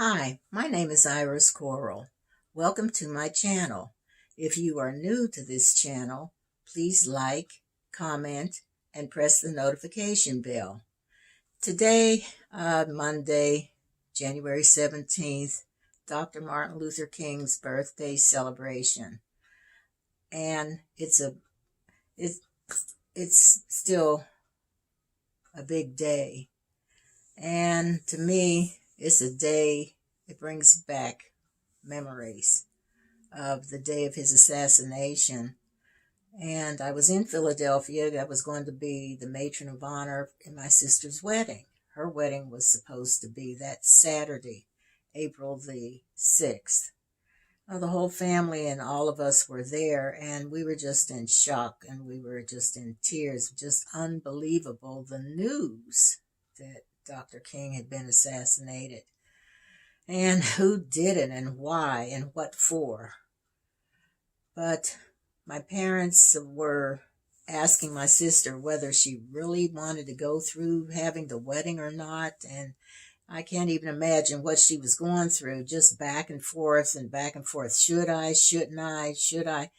Hi, my name is Iris Coral. Welcome to my channel. If you are new to this channel, please like, comment, and press the notification bell. Today, Monday, January 17th, Dr. Martin Luther King's birthday celebration. And it's still a big day. And to me, it's a day, it brings back memories of the day of his assassination. And I was in Philadelphia. I was going to be the matron of honor in my sister's wedding. Her wedding was supposed to be that Saturday, April the 6th. Well, the whole family and all of us were there, and we were just in shock, and we were just in tears. Just unbelievable, the news that Dr. King had been assassinated, and who did it, and why, and what for. But my parents were asking my sister whether she really wanted to go through having the wedding or not, and I can't even imagine what she was going through, just back and forth and back and forth. Should I, shouldn't I, should I?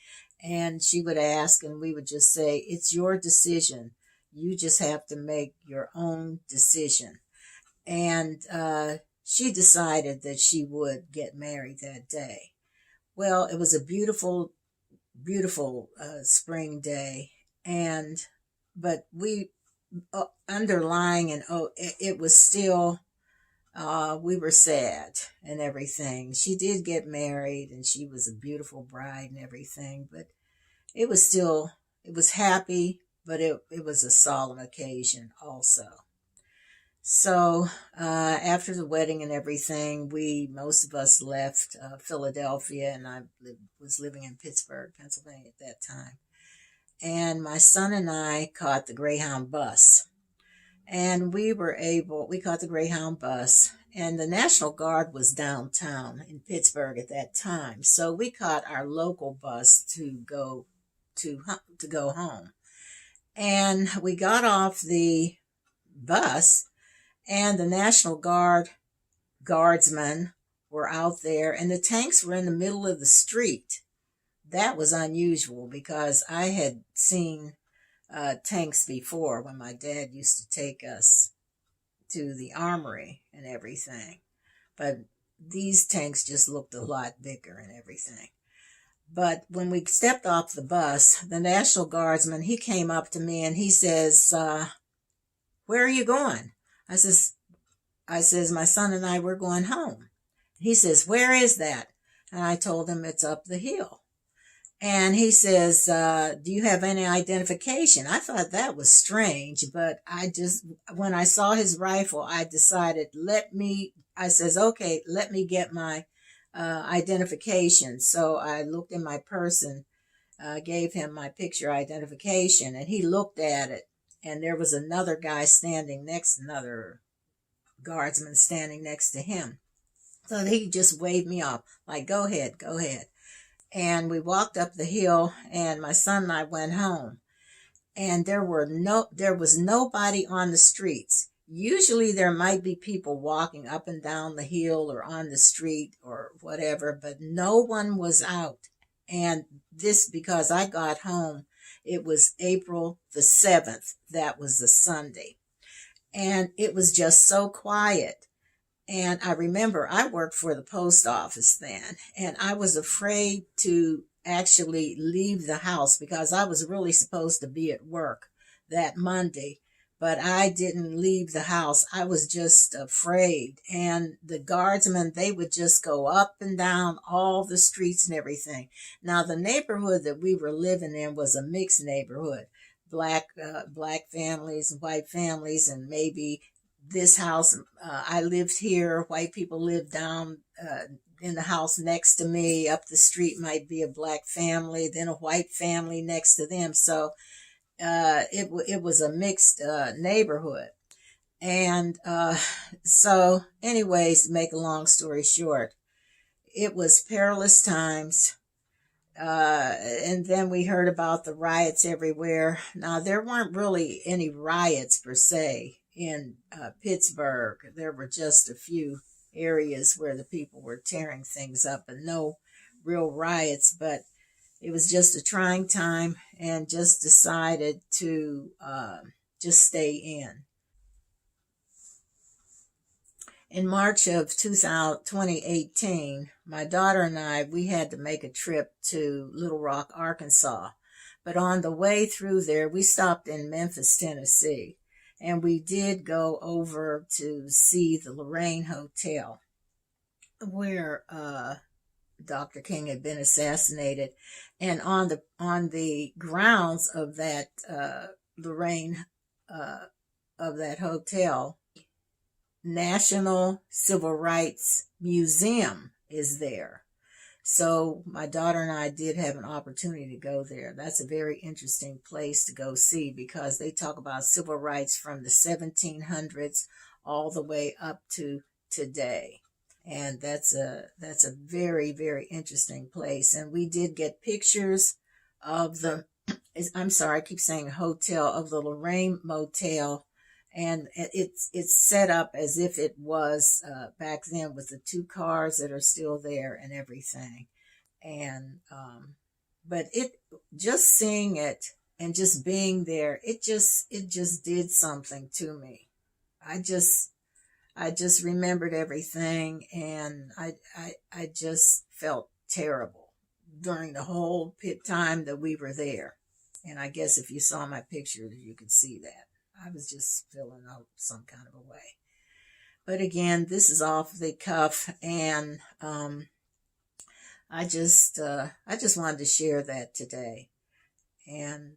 And she would ask, and we would just say, it's your decision. You just have to make your own decision. And she decided that she would get married that day. Well, it was a beautiful, beautiful spring day. But we, underlying, and it was still, we were sad and everything. She did get married, and she was a beautiful bride and everything. But it was happy, but it was a solemn occasion also. So after the wedding and everything, most of us left Philadelphia, and I was living in Pittsburgh, Pennsylvania at that time. And my son and I caught the Greyhound bus. And we caught the Greyhound bus, and the National Guard was downtown in Pittsburgh at that time. So we caught our local bus to go home. And we got off the bus, and the National Guardsmen were out there, and the tanks were in the middle of the street. That was unusual because I had seen tanks before when my dad used to take us to the armory and everything. But these tanks just looked a lot bigger and everything. But when we stepped off the bus, the National Guardsman, he came up to me and he says, where are you going? I says, my son and I, we're going home. He says, where is that? And I told him it's up the hill. And he says, do you have any identification? I thought that was strange, but when I saw his rifle, I decided, I says, okay, let me get my identification. So I looked in my purse and gave him my picture identification, and he looked at it, and there was another guardsman standing next to him. So he just waved me off, like, go ahead, go ahead. And we walked up the hill, and my son and I went home. And there was nobody on the streets. Usually there might be people walking up and down the hill or on the street or whatever, but no one was out. And this, because I got home, it was April the 7th. That was a Sunday. And it was just so quiet. And I remember I worked for the post office then, and I was afraid to actually leave the house because I was really supposed to be at work that Monday, but I didn't leave the house. I was just afraid. And the guardsmen, they would just go up and down all the streets and everything. Now, the neighborhood that we were living in was a mixed neighborhood, black families and white families, and maybe this house, I lived here, white people lived down in the house next to me. Up the street might be a black family, then a white family next to them. So it was a mixed neighborhood. And so anyways, to make a long story short, it was perilous times. And then we heard about the riots everywhere. Now, there weren't really any riots per se in Pittsburgh. There were just a few areas where the people were tearing things up, and no real riots, but it was just a trying time, and just decided to just stay in. In March of 2018, my daughter and I, we had to make a trip to Little Rock, Arkansas. But on the way through there, we stopped in Memphis, Tennessee, and we did go over to see the Lorraine Hotel, where Dr. King had been assassinated. And on the grounds of that Lorraine of that hotel, National Civil Rights Museum is there. So my daughter and I did have an opportunity to go there. That's a very interesting place to go see, because they talk about civil rights from the 1700s all the way up to today. And that's a very, very interesting place. And we did get pictures of I'm sorry, I keep saying hotel, of the Lorraine Motel. And it's set up as if it was back then, with the two cars that are still there and everything. And but it, just seeing it and just being there, it just did something to me. I just remembered everything, and I just felt terrible during the whole time that we were there. And I guess if you saw my pictures, you could see that. I was just feeling out some kind of a way. But again, this is off the cuff, and I just wanted to share that today. And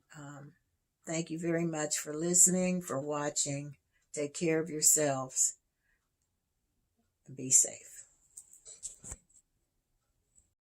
thank you very much for listening, for watching. Take care of yourselves, and be safe.